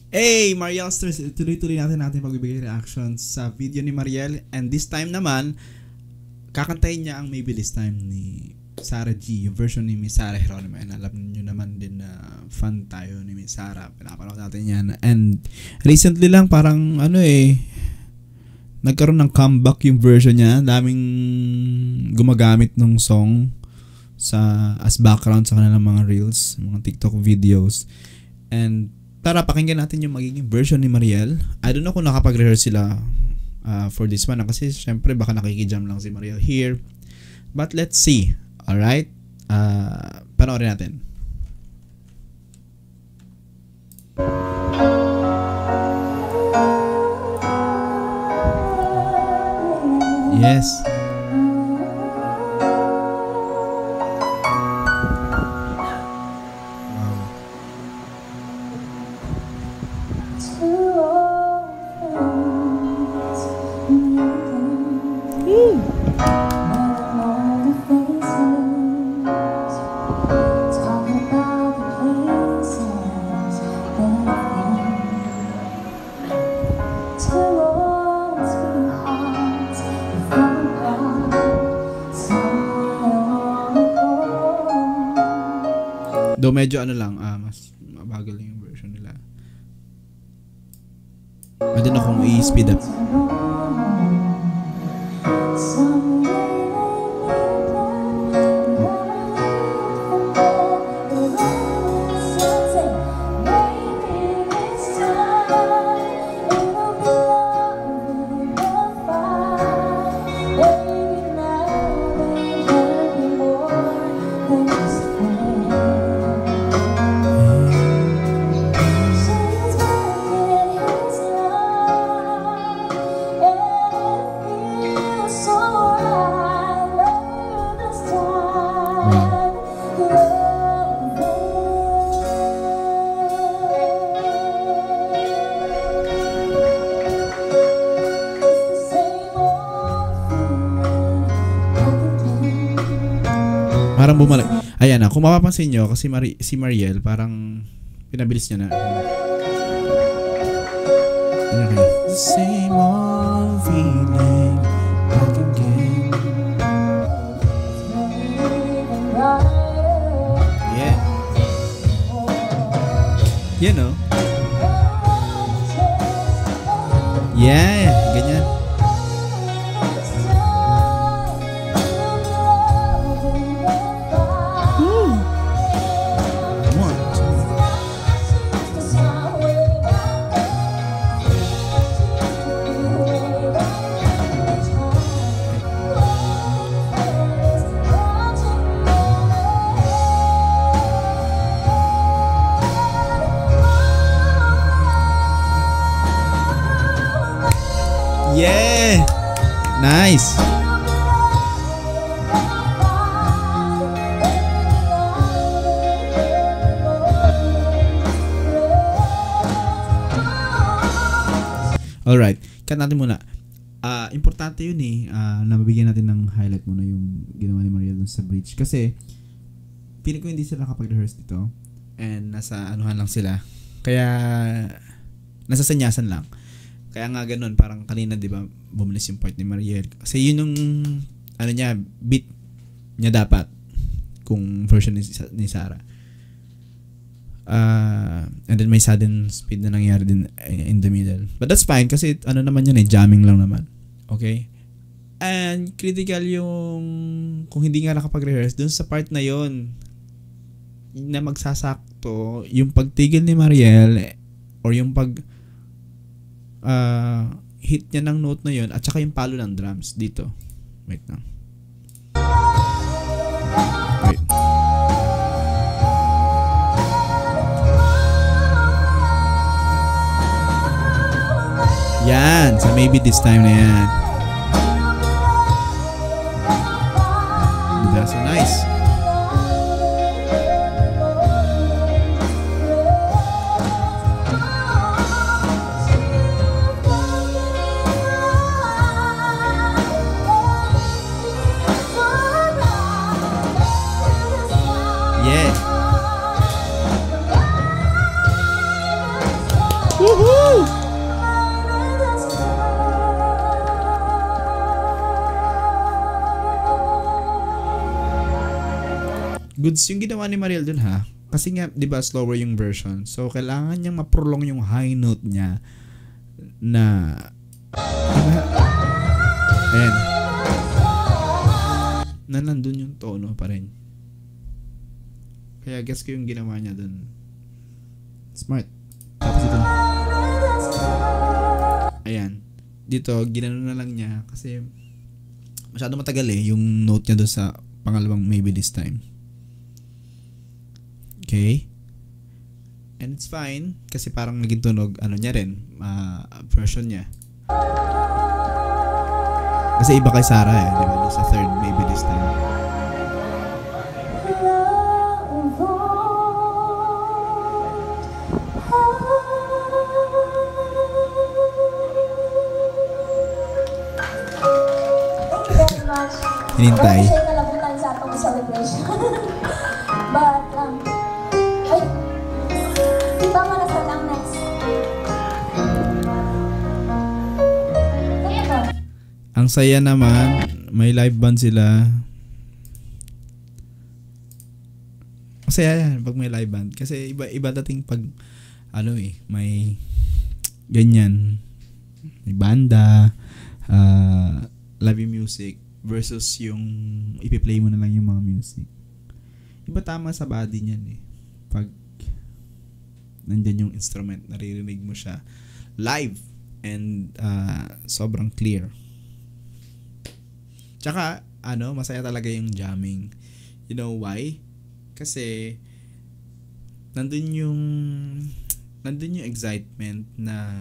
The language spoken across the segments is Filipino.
Hey, Marielsters! Tuloy-tuloy natin pagbibigay reactions sa video ni Mariel. And this time naman, kakantayin niya ang Maybe This Time ni Sarah G. Yung version ni Miss Sarah Geronimo. And alam niyo naman din na fan tayo ni Miss Sarah. Pinapanood natin yan. And recently lang parang nagkaroon ng comeback yung version niya. Daming gumagamit ng song as background sa kanilang mga reels, mga TikTok videos. And tara, pakinggan natin yung magiging version ni Mariel. I don't know kung nakapag-rehearse sila for this one. Kasi syempre baka nakikijam lang si Mariel here. But let's see. Alright? Panoorin natin. Yes. Though medyo mas mabagal yung version nila. I don't know kung i-speed up. Parang bumalik. Ayan na, kung mapapansin nyo, kasi si Mariel, parang pinabilis niya na. Same old feeling back again. Yeah. You know. Yeah, ganyan. Yeah! Nice! Alright, cut natin muna. Importante yun na mabigyan natin ng highlight muna yung ginawa ni Mariel dun sa bridge. Kasi, piling ko hindi sila nakapag-rehearse dito. And nasa anuhan lang sila. Kaya, nasa sanyasan lang. Kaya nga ganun, parang kanina 'di ba, bumilis yung part ni Mariel. Kasi yun yung beat niya dapat kung version ni Sarah. And then may sudden speed na nangyari din in the middle. But that's fine kasi naman yun jamming lang naman. Okay? And critical yung kung hindi nga nakapag-rehearse dun sa part na yon na magsasakto yung pagtigil ni Mariel or yung hit niya ng note na yun at saka yung palo ng drums dito. Wait lang. Wait. Yan. So maybe this time na yan. Diba? So nice. Yeah. goods yung ginawa ni Mariel dun ha. Kasi nga, di ba, slower yung version. So, kailangan niyang ma-prolong yung high note niya na, diba? Ayan. Na nandun yung tono pa rin. Kaya guess ko yung ginawa niya dun. Smart. Tapos ito. Ayan. Dito, ginano na lang niya kasi masyado matagal yung note niya doon sa pangalawang Maybe This Time. Okay? And it's fine kasi parang naging tunog niya rin, version niya. Kasi iba kay Sarah di ba? Doon sa third Maybe This Time. Hinintay. Siya kalabutan sa atong celebration. But, ay, tama na sa lang next. Kaya ba? Ang saya naman, may live band sila. Masaya yan pag may live band. Kasi iba dating pag, may ganyan. May banda, live music. Versus yung ipi-play mo na lang yung mga music. Iba tama sa body niyan pag nandyan yung instrument, naririnig mo siya live and sobrang clear. Tsaka, masaya talaga yung jamming. You know why? Kasi nandun yung excitement na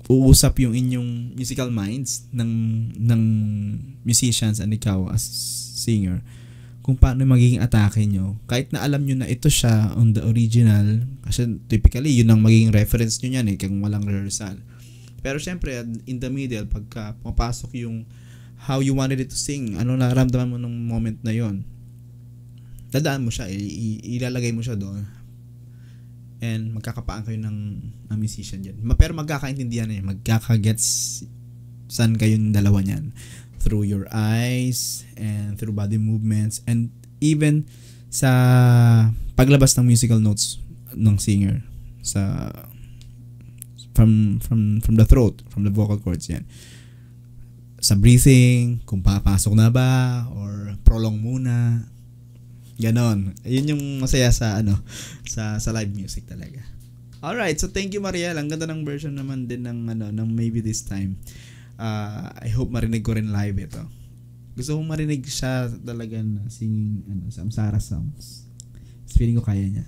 uusap yung inyong musical minds ng musicians and ikaw as singer kung paano magiging atake nyo. Kahit na alam nyo na ito siya on the original, kasi typically yun ang magiging reference nyo yan kung walang rehearsal. Pero syempre in the middle, pagka pumapasok yung how you wanted it to sing, ano nararamdaman mo nung moment na yon, dadaan mo siya, ilalagay mo siya doon. And magkakapaan kayo ng musician dyan. Pero magkakaintindihan magkakagets saan kayong dalawa niyan. Through your eyes and through body movements and even sa paglabas ng musical notes ng singer sa from the throat, from the vocal cords yan. Sa breathing, kung papasok na ba or prolong muna. Ganon. Yun yung masaya sa sa live music talaga. Alright, so thank you Mariel. Ang ganda ng version naman din ng Maybe This Time. I hope marinig ko rin live ito. Gusto kong marinig siya talaga na singing Samsara songs. Feeling ko kaya niya.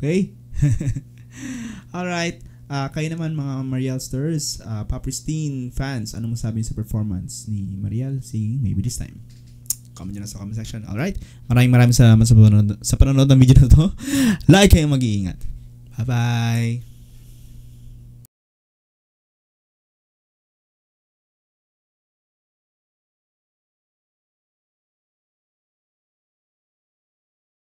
Okay? Alright. Kayo naman mga Mariel Stars, Papristine fans, ano masabi sa performance ni Mariel singing Maybe This Time? Comment nyo na sa comment section. Alright? Maraming salamat sa panonood ng video na to. Like kayong mag-iingat. Bye-bye!